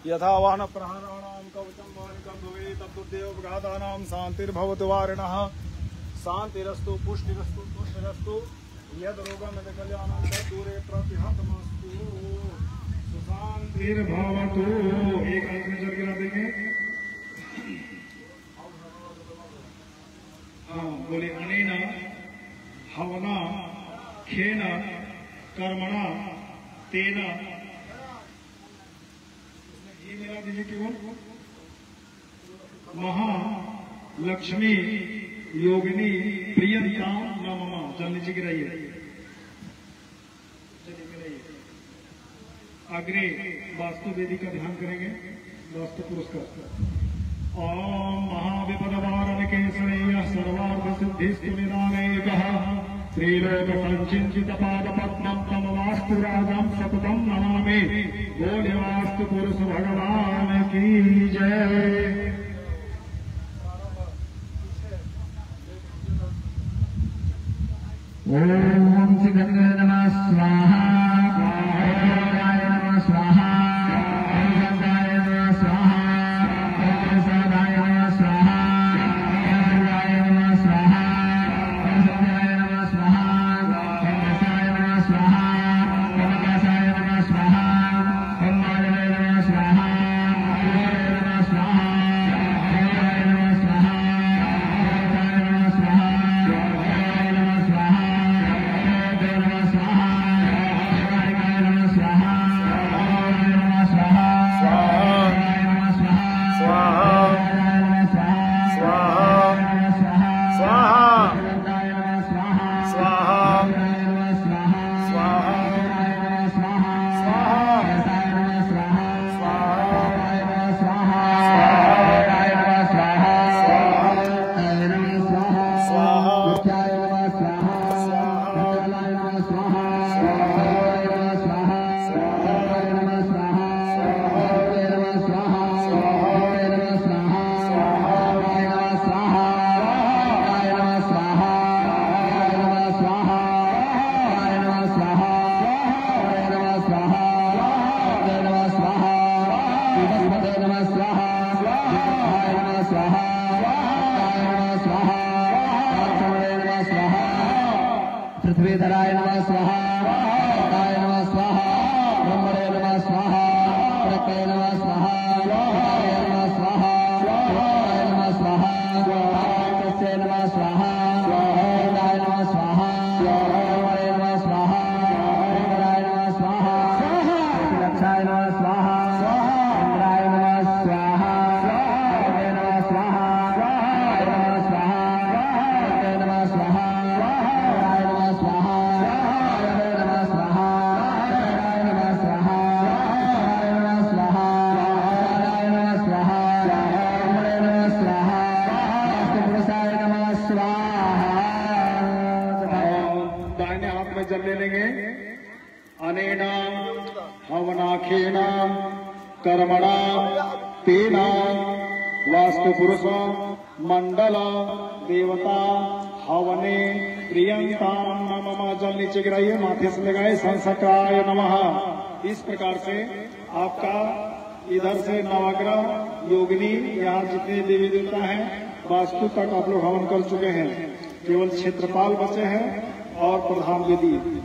यथावाहन प्रहाराणां कवचं वानिकं भवेत् तद्देवघातानां शान्तिर्भवतु वारिणः शान्तिरस्तु पुष्टिरस्तु तुष्टिरस्तु यद्रोगं कल्याणं तद्दूरे प्रतिहतमस्तु सुशान्तिर्भवतु। एक अंक में चल के ना देंगे। हाँ बोले अनेना हवना खेना कर्मणा तेना मिला दीजिए केवल महालक्ष्मी योगिनी प्रियंका नमः। चल नीचे गिराइए, चलिए गिराइए। अग्रे वास्तु वेदी का ध्यान करेंगे। वास्तु पुरस्कार ओम महाविपदवारण केसरय्य सर्वार्थ सिद्धिस्तु निदानैकः त्रिलोक संचिंतित पाद पद्मं तम वास्तु राजं सततं नमामि। बोले वास्तु पुरुष भगवान की जय। ओम श्री गणेशाय नमः स्वाहा। पृथ्वीधराय नमः स्वाहा। काय नमः स्वाहा। ब्रह्मणे नमः स्वाहा। प्रकृते नमः स्वाहा। काय नमः स्वाहा। काय नमः स्वाहा। तस्य नमः स्वाहा। काय नमः स्वाहा। ब्रह्मणे नमः स्वाहा। इंद्राय नमः स्वाहा। रक्षाय नमः स्वाहा। इंद्राय नमः स्वाहा। तेन वास्तु पुरुष मंडल देवता हवने प्रियंताम नमः। जल नीचे गिराइए, माथे से लगाए, संसकाय नमः। इस प्रकार से आपका इधर से नवग्रह योगिनी यहाँ जितने देवी देवता हैं वास्तु तक आप लोग हवन कर चुके हैं। केवल क्षेत्रपाल बचे हैं और प्रधान वेदी।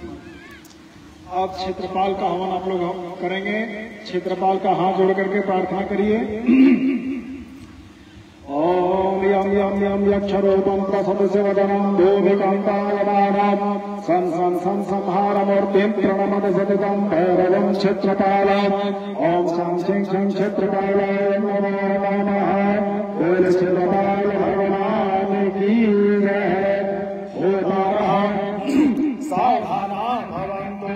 अब क्षेत्रपाल का हवन आप लोग करेंगे। क्षेत्रपाल का हाथ जोड़ करके प्रार्थना करिए। ओम यम यम यम यक्षरूपम प्रसदस्य वदनम भूमिकांतायमानम सं सं सं संहारमूर्तिं प्रणमत सततं भैरवं क्षेत्रपालम्। ओम शं शिं शं क्षेत्रपालाय नमो नमः। बोल क्षेत्रपाल भगवान की जय। सावधाना भवन्तु,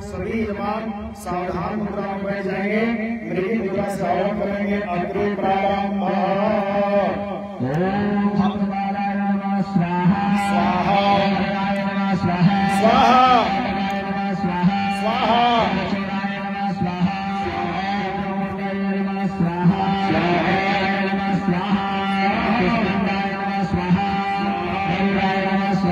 सभी जवान सावधान मुद्रा में बैठ जाएंगे। मृगी मुद्रा से हवन करेंगे। अग्नि प्रारंभ। ओम भगवानाय नमः स्वाहा स्वाहा भगवानाय नमः स्वाहा स्वाहा भगवानाय नमः स्वाहा स्वाहा चतुराय नमः स्वाहा ब्रह्मण्डाय नमः स्वाहा स्वाहाय नमः स्वाहा कृष्णाय नमः स्वाहा इंद्राय नमः स्वाहा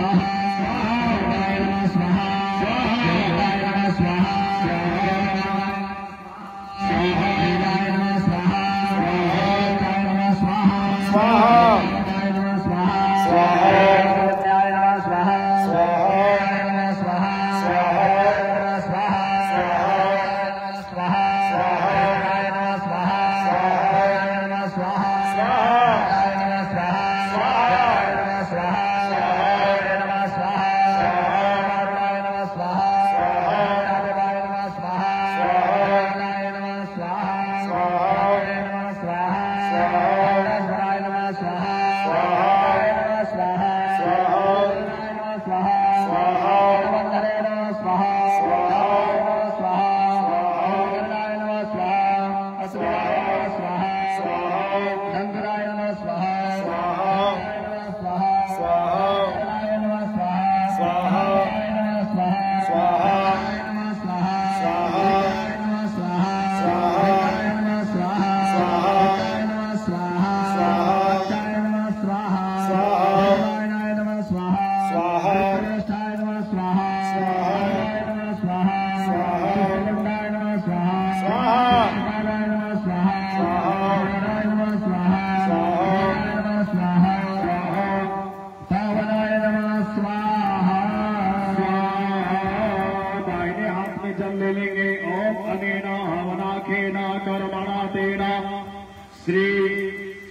स्वाहाय नमः स्वाहा स्वाहाय नमः स्वाहा स्वाहाय नमः स्वाहा स्वाहाय नमः स्वाहा स्वाहा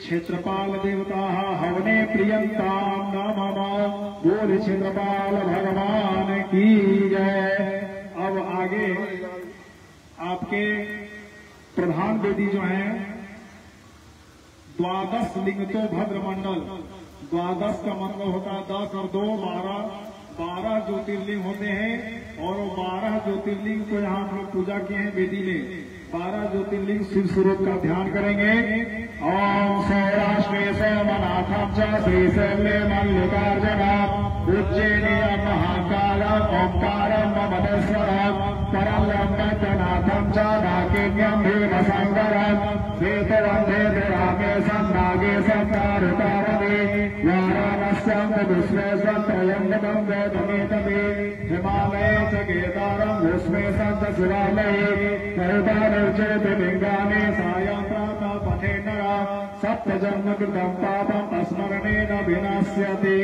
क्षेत्रपाल देवता हवने प्रियंताम नमः। बोल क्षेत्रपाल भगवान की जय। अब आगे आपके प्रधान वेदी जो हैं, द्वादश लिंग तो भद्र मंडल। द्वादश का मतलब होता है 10 और 2 12 ज्योतिर्लिंग होते हैं। और वो 12 ज्योतिर्लिंग को यहाँ हम लोग पूजा किए हैं वेदी में। 12 ज्योतिर्लिंग शिव स्वरूप का ध्यान करेंगे। ओम सौराष्ट्र मनाथम च श्रीशैल्य मल्लिकार्जुन उज्जैनी महाकाल ओंकारम ममदेश्वरम परलंबनाथम च नाकिन्यम भीमशंकरम श्वेतवंदे रामेशं नागेशं तारुतारणे वाराणस्यं विश्वेशं त्रयंबकं वेदमेतमे हिमालये च केदारं भूष्मेशं च शिवालये पर्वतानि लिंगानि सायं प्रातः पठे नरः सप्तजन्म कृतं पापं स्मरणेन विनाश्यते।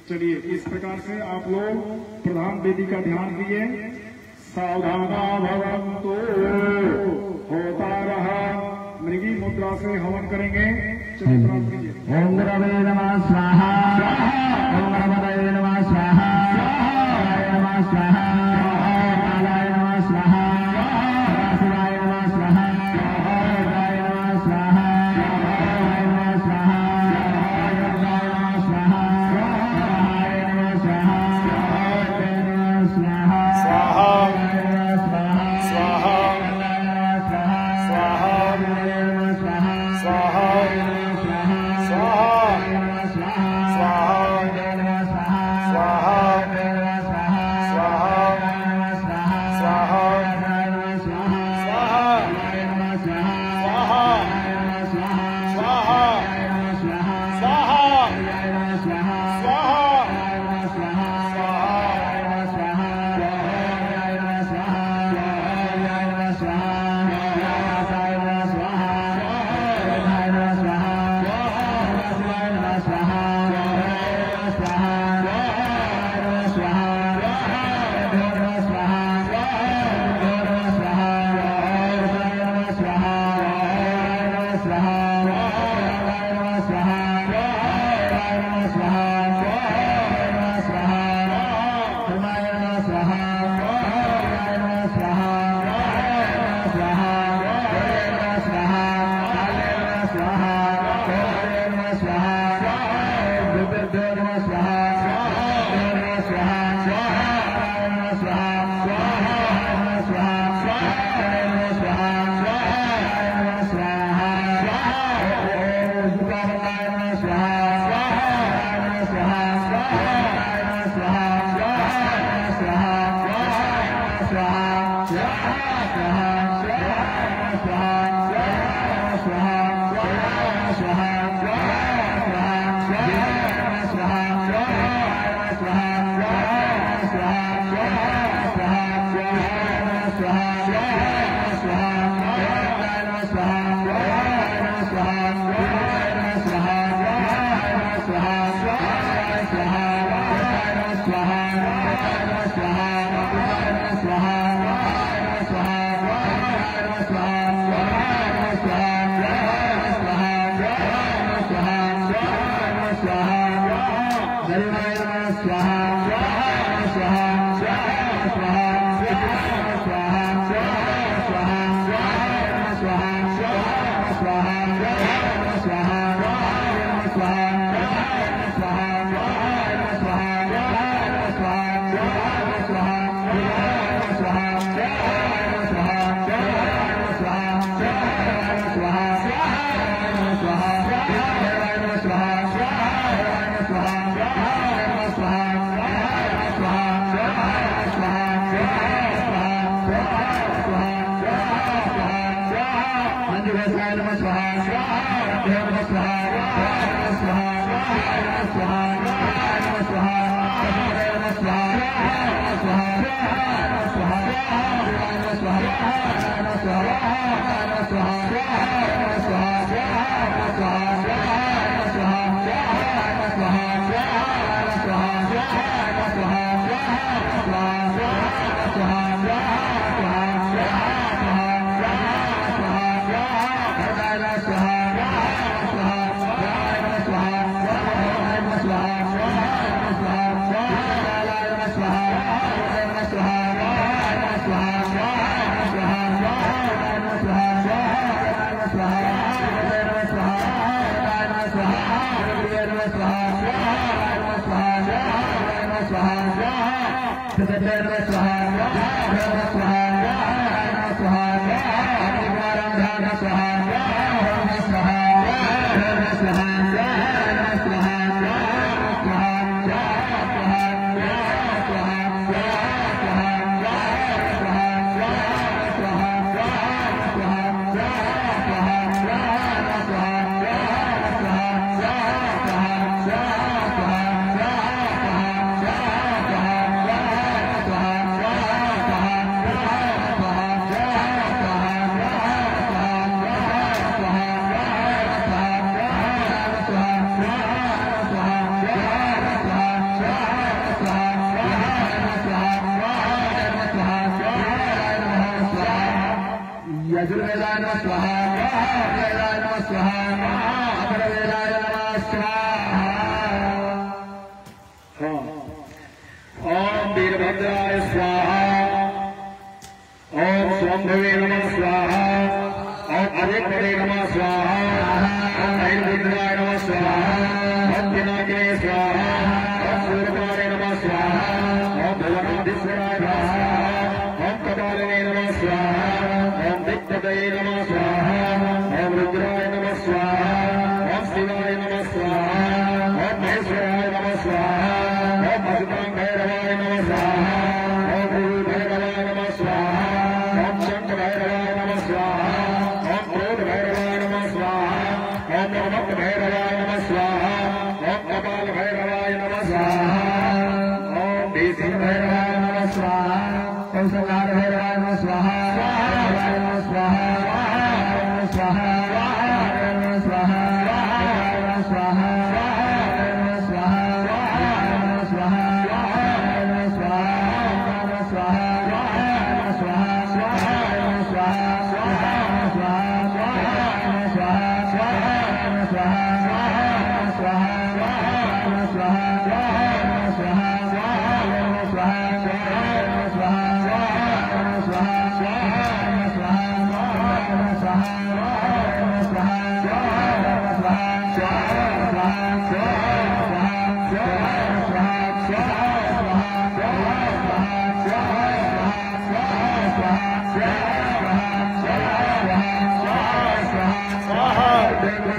चलिए, इस प्रकार से आप लोग प्रधान वेदी का ध्यान किए। सावधाना भवन्तु। होता रहा। मृगी मुद्रा से हवन करेंगे। चलिए प्राप्त कीजिए। ओम गुरवे नमः स्वाहा ओम नमः नमः स्वाहा नमः स्वाहा कालाय नमः स्वाहा शिवाय नमः स्वाहा शिवाय नमः स्वाहा शिवाय नमः स्वाहा शिवाय नमः स्वाहा शिवाय नमः स्वाहा शिवाय नमः स्वाहा स्वाहा स्वाहा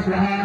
Swah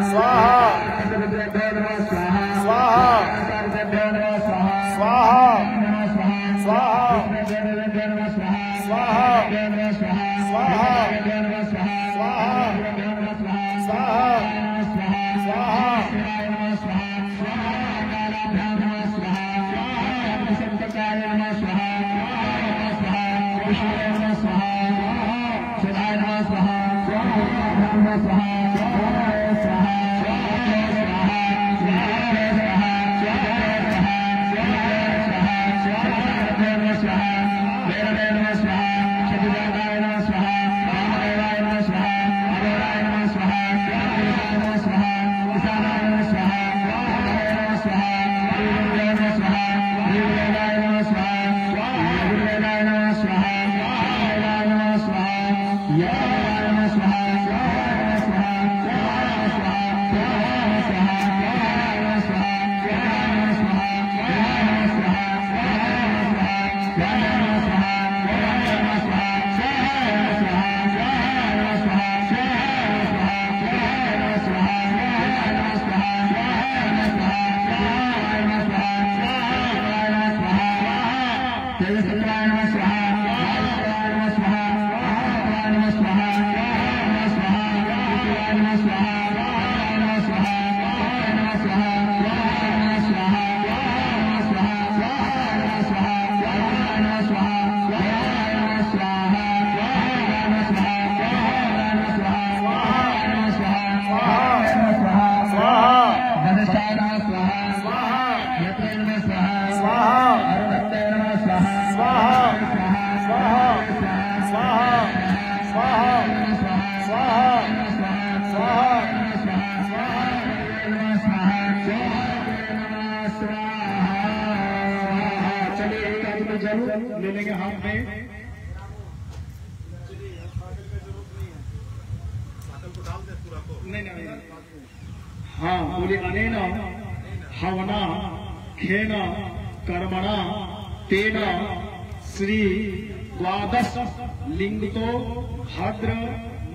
ले लेंगे हाथ में। नहीं, हाँ बोले अनेना हवना खेना कर्मणा तेना श्री द्वादश लिंगतो भद्र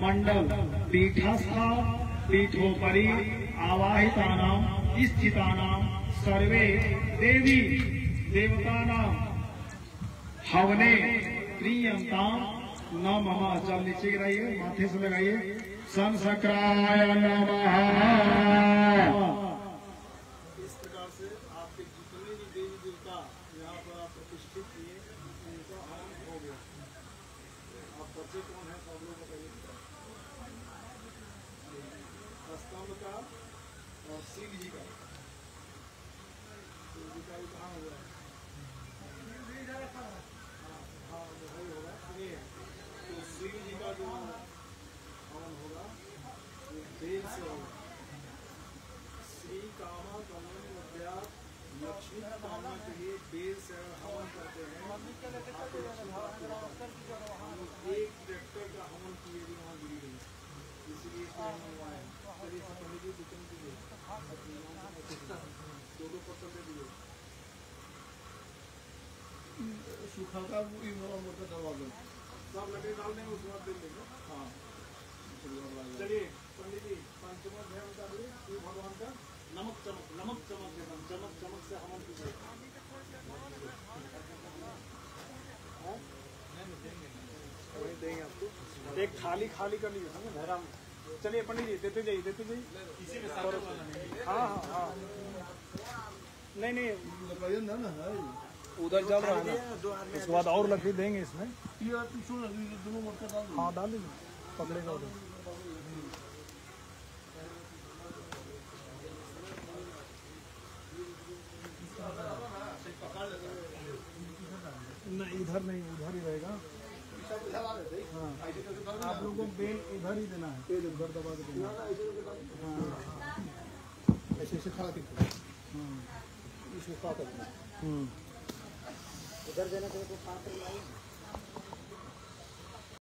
मंडल पीठस्था पीठोपरि आवाहितानां स्थितानां सर्वे देवी देवतानां हवने प्रियंता न मम। जल नीचे गिराइए, माथे से लगाइए। संसक्राय नमः। इस प्रकार से आपके जितने भी देवी देवता यहाँ पर आप प्रतिष्ठित किए उनका हवन हो गया। आप बच्चे कौन है सब लोग बताइए। स्तंभ का और शिव जी का। शिव जी का कहाँ हुआ है? तो शिव जी का जो हवन होगा वो देव से होगा। श्री कामा कमल उद्यान लक्ष्मी कामना के लिए देव से हवन करते हैं। एक ट्रैक्टर का हवन किए भी वहाँ गिरी गई, इसलिए चलिए पंडित जी कीजिए, दो पत्थर दे दिए। सूखा का मोटा दबा दो, सब लकड़ी डाल देंगे, उसके बाद दे देंगे। हाँ चलिए पंडित जी पंचमत है बता दीजिए। शिव भगवान का नमक चमक देना, चमक चमक से हवन कीजिए। देंगे आपको एक थाली खाली कर लीजिए, समझे। चलिए पंडित जी देते जाइए। हाँ हाँ हाँ नहीं उधर चल रहा है ना, उसके बाद और लकड़ी देंगे इसमें। हाँ डाल दीजिए, पकड़ेगा उधर। नहीं इधर नहीं, उधर ही रहेगा। हाँ आप लोगों को बेल इधर ही देना है, तेज उधर दबा के देना। हाँ ऐसे खड़ा के इसको उधर देना चाहिए। तो